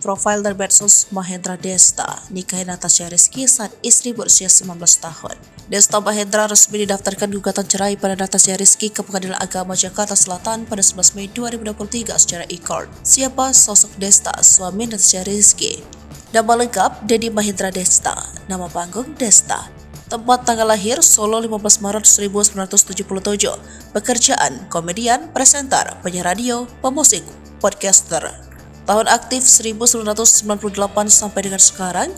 profil dan medsos Mahendra Desta nikahi Natasha Rizky saat istri berusia 19 tahun. Desta Mahendra resmi didaftarkan gugatan cerai pada Natasha Rizky ke Pengadilan Agama Jakarta Selatan pada 11 Mei 2023 secara e-court. Siapa sosok Desta, suami Natasha Rizky? Nama lengkap Dedi Mahendra Desta, nama panggung Desta. Tempat tanggal lahir Solo 15 Maret 1977. Pekerjaan komedian, presenter, penyiar radio, pemusik, podcaster. Tahun aktif 1998 sampai dengan sekarang.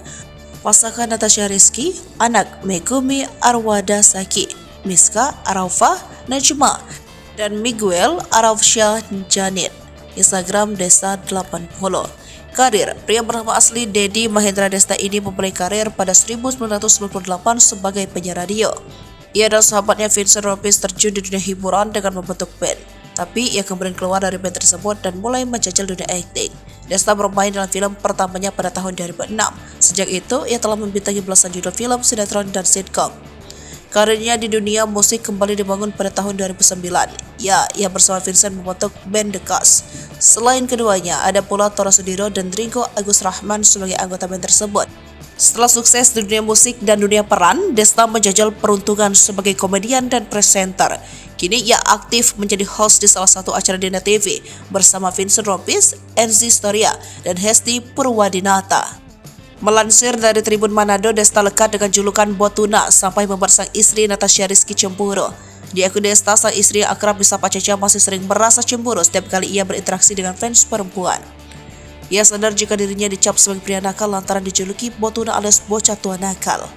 Pasangan Natasha Rizky, anak Megumi Arwada Saki, Miska Araufa Najma, dan Miguel Arafsyah Janin. Instagram Desta 80. Karir, pria bernama asli Dedi Mahendra Desta ini memulai karir pada 1998 sebagai penyiar radio. Ia dan sahabatnya Vincent Rompis terjun di dunia hiburan dengan membentuk band. Tapi ia kemudian keluar dari band tersebut dan mulai menjajal dunia akting. Desta bermain dalam film pertamanya pada tahun 2006. Sejak itu, ia telah membintangi belasan judul film, sinetron, dan sitkom. Karirnya di dunia musik kembali dibangun pada tahun 2009. Ia bersama Vincent membentuk band The Cast. Selain keduanya, ada pula Tora Sudiro dan Ringo Agus Rahman sebagai anggota band tersebut. Setelah sukses di dunia musik dan dunia peran, Desta menjajal peruntungan sebagai komedian dan presenter. Kini ia aktif menjadi host di salah satu acara di Net TV bersama Vincent Rompis, Enzi Storia, dan Hesti Purwadinata. Melansir dari Tribun Manado, Desta lekat dengan julukan Botuna sampai membuat sang istri Natasha Rizky cemburu. Di akun Desta, sang istri yang akrab disapa Caca masih sering merasa cemburu setiap kali ia berinteraksi dengan fans perempuan. Ia sadar jika dirinya dicap sebagai pria nakal lantaran dijuluki Botuna alias bocah tua nakal.